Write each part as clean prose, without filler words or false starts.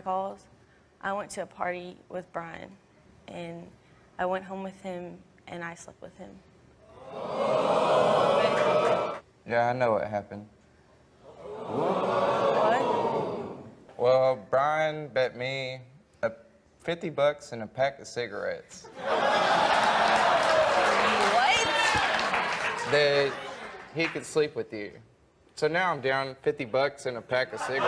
calls. I went to a party with Brian, and I went home with him, and I slept with him. Yeah, I know what happened. What? Well, Brian bet me $50 and a pack of cigarettes. What? That he could sleep with you. So now I'm down $50 and a pack of cigarettes.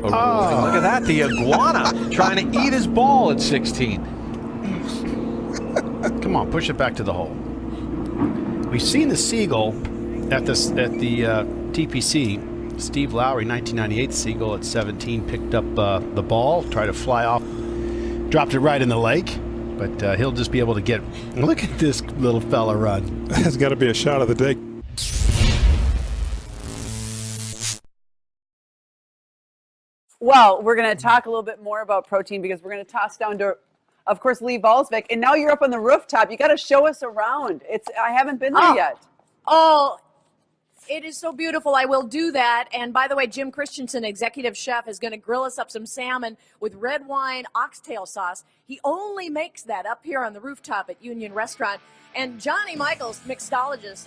Oh, look at that, the iguana trying to eat his ball at 16. Come on, push it back to the hole. We've seen the seagull at the TPC. Steve Lowry, 1998 seagull at 17, picked up the ball, tried to fly off, dropped it right in the lake. But he'll just be able to get. Look at this little fella run. That's got to be a shot of the day. Well, we're going to talk a little bit more about protein because we're going to toss down to, of course, Lee Valsvik. And now you're up on the rooftop. You got to show us around. I haven't been there yet. Oh, it is so beautiful. I will do that. And by the way, Jim Christensen, executive chef, is going to grill us up some salmon with red wine oxtail sauce. He only makes that up here on the rooftop at Union Restaurant. And Johnny Michaels, mixologist,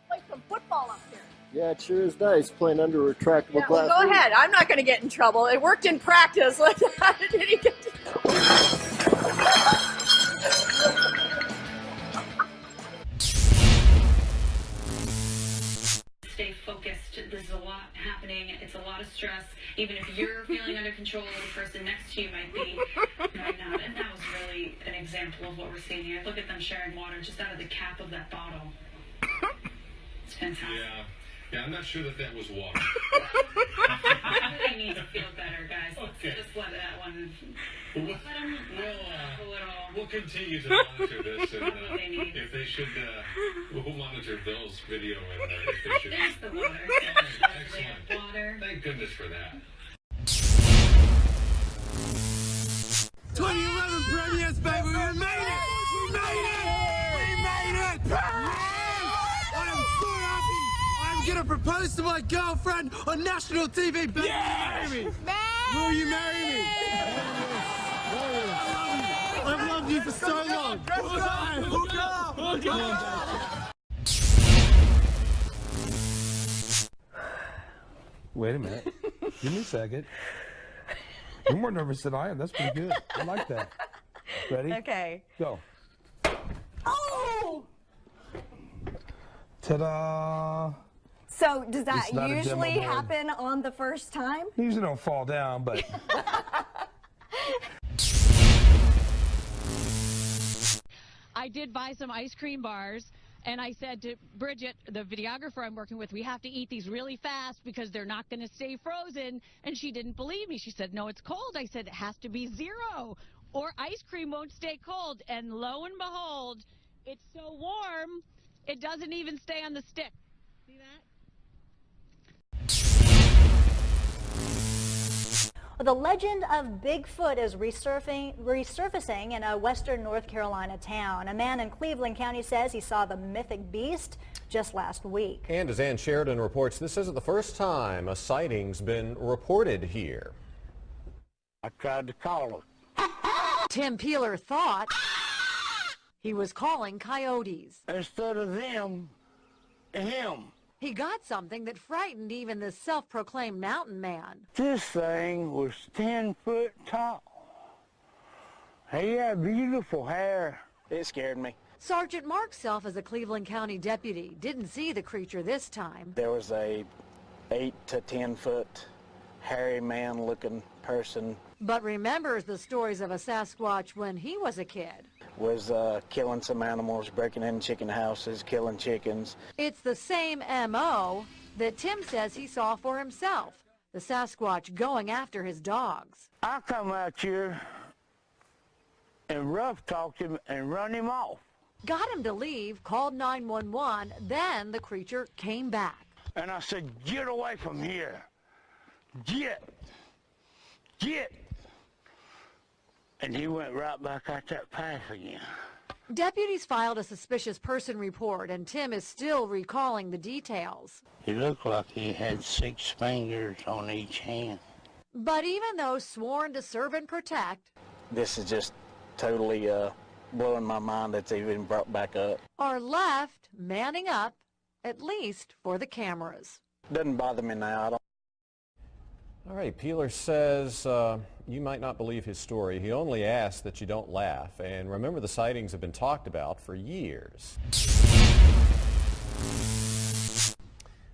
plays some football up here. Yeah, it sure is nice playing under retractable glass. Well, go ahead. I'm not going to get in trouble. It worked in practice. How did he get to... Stay focused. There's a lot happening. It's a lot of stress. Even if you're feeling under control, the person next to you might be right now. And that was really an example of what we're seeing here. Look at them sharing water just out of the cap of that bottle. It's fantastic. Yeah, I'm not sure that was water. I really need to feel better, guys. Okay. Let's just let that one. We'll continue to monitor this, and if they should, we'll monitor Bill's video, and if they should. There's the water. Excellent. Water. Thank goodness for that. 2011 premieres, baby. We made it. We made it. We made it. I am so happy. I'm gonna propose to my girlfriend on national TV. Baby, yes! Will you marry me? Will you marry me? I've loved you for so long. Wait a minute. Give me a second. You're more nervous than I am. That's pretty good. I like that. Ready? Okay. Go. Oh! Ta-da! So does that usually happen on the first time? Usually don't fall down, but... I did buy some ice cream bars, and I said to Bridget, the videographer I'm working with, we have to eat these really fast because they're not going to stay frozen. And she didn't believe me. She said, no, it's cold. I said, it has to be 0 or ice cream won't stay cold. And lo and behold, it's so warm, it doesn't even stay on the stick. See that? The legend of Bigfoot is resurfacing in a western North Carolina town. A man in Cleveland County says he saw the mythic beast just last week. And as Ann Sheridan reports, this isn't the first time a sighting's been reported here. I tried to call him. Tim Peeler thought he was calling coyotes. Instead of them, him. He got something that frightened even the self-proclaimed mountain man. This thing was 10 foot tall. He had beautiful hair. It scared me. Sergeant Mark Self, as a Cleveland County deputy, didn't see the creature this time. There was a 8 to 10 foot hairy man looking person. But remembers the stories of a Sasquatch when he was a kid. Was killing some animals, breaking in chicken houses, killing chickens. It's the same M.O. that Tim says he saw for himself, the Sasquatch going after his dogs. I come out here and rough talked him and run him off. Got him to leave, called 911, then the creature came back. And I said, get away from here. Get. And he went right back out that path again. Deputies filed a suspicious person report, and Tim is still recalling the details. He looked like he had 6 fingers on each hand. But even though sworn to serve and protect, this is just totally blowing my mind that's even brought back up. are left manning up, at least for the cameras. Doesn't bother me now. I don't. All right, Peeler says you might not believe his story. He only asks that you don't laugh. And remember, the sightings have been talked about for years.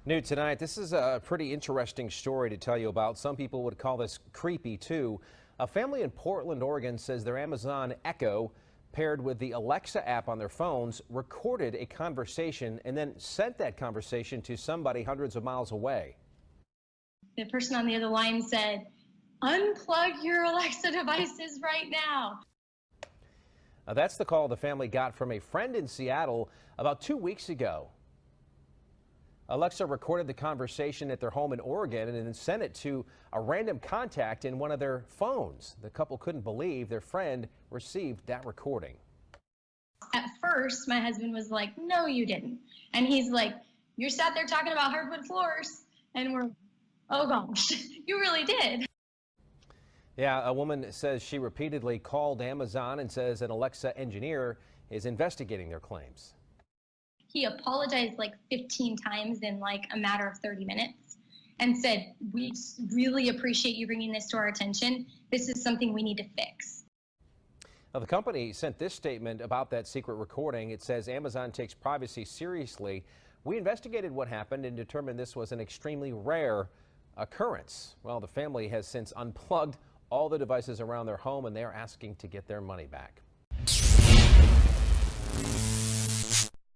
New tonight, this is a pretty interesting story to tell you about. Some people would call this creepy, too. A family in Portland, Oregon says their Amazon Echo, paired with the Alexa app on their phones, recorded a conversation and then sent that conversation to somebody hundreds of miles away. The person on the other line said, "Unplug your Alexa devices right now." Now, that's the call the family got from a friend in Seattle about 2 weeks ago. Alexa recorded the conversation at their home in Oregon and then sent it to a random contact in one of their phones. The couple couldn't believe their friend received that recording. At first, my husband was like, "No, you didn't." And he's like, "You're sat there talking about hardwood floors." And we're, "Oh gosh, you really did." Yeah, a woman says she repeatedly called Amazon and says an Alexa engineer is investigating their claims. He apologized like 15 times in like a matter of 30 minutes and said, "We really appreciate you bringing this to our attention. This is something we need to fix." Now, the company sent this statement about that secret recording. It says Amazon takes privacy seriously. We investigated what happened and determined this was an extremely rare occurrence. Well, the family has since unplugged all the devices around their home, and they're asking to get their money back.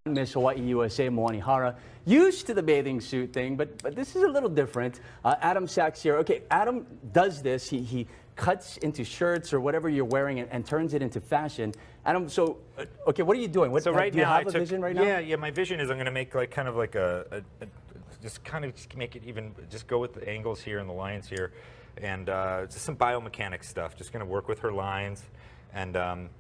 Miss Hawaii USA Moani Hara, used to the bathing suit thing, but this is a little different. Adam Sachs here. Okay, Adam does this. He cuts into shirts or whatever you're wearing and turns it into fashion. Adam, so okay, what are you doing? So right do you now, have a vision right now? Yeah. My vision is I'm going to make like kind of like just make it even. Just go with the angles here and the lines here, and just some biomechanics stuff. Just going to work with her lines, and then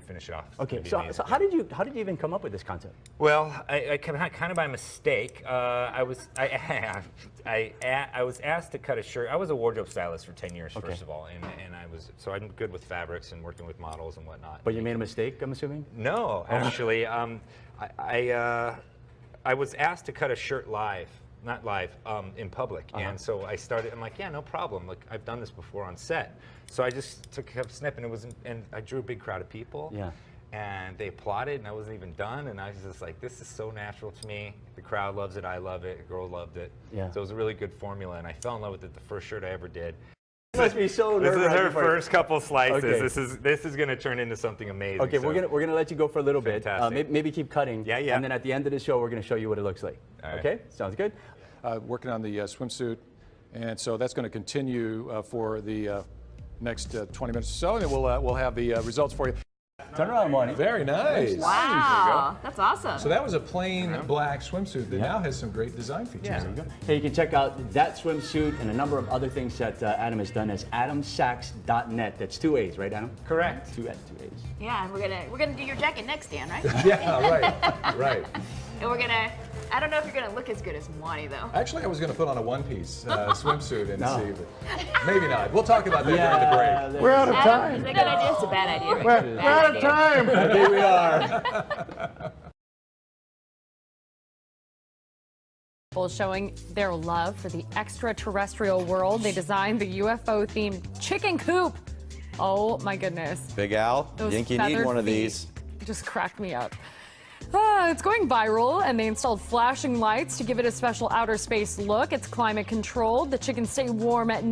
finish it off. Okay, so how did you even come up with this concept? Well, I kind of by mistake. I was asked to cut a shirt. I was a wardrobe stylist for 10 years, first of all, and I'm good with fabrics and working with models and whatnot. But you made a mistake, I'm assuming? No, actually, I was asked to cut a shirt live. Not live, in public. And so I started, I'm like, yeah, no problem. Like, I've done this before on set. So I just kept snipping. And I drew a big crowd of people. Yeah. And they applauded, and I wasn't even done. And I was just like, this is so natural to me. The crowd loves it, I love it, the girl loved it. Yeah. So it was a really good formula, and I fell in love with it the first shirt I ever did. It must be so This is nerve-wracking her for you. first couple slices. Okay. This is going to turn into something amazing. Okay, so. we're gonna let you go for a little Fantastic. bit. Maybe keep cutting. Yeah. And then at the end of the show, we're gonna show you what it looks like. All right. Okay, sounds good. Working on the swimsuit, and so that's going to continue for the next 20 minutes or so, and then we'll have the results for you. Turn around, Money. Very nice. Wow, that's awesome. So that was a plain black swimsuit that now has some great design features. Yeah. Hey, you can check out that swimsuit and a number of other things that Adam has done as adamsachs.net. That's 2 A's, right, Adam? Correct. Two A's. Yeah, and we're gonna do your jacket next, Dan, right? Yeah, right. And we're gonna. I don't know if you're gonna look as good as Mwani though. Actually, I was going to put on a one-piece swimsuit and see, but maybe not. We'll talk about that during the break. We're out of time. Is that a good idea? It's a bad idea. We're out of time. Here we are. Showing their love for the extraterrestrial world. They designed the UFO-themed chicken coop. Oh my goodness. Big Al, Those you think you need feathered one of feet these? just cracked me up. It's going viral, and they installed flashing lights to give it a special outer space look. It's climate controlled. The chickens stay warm at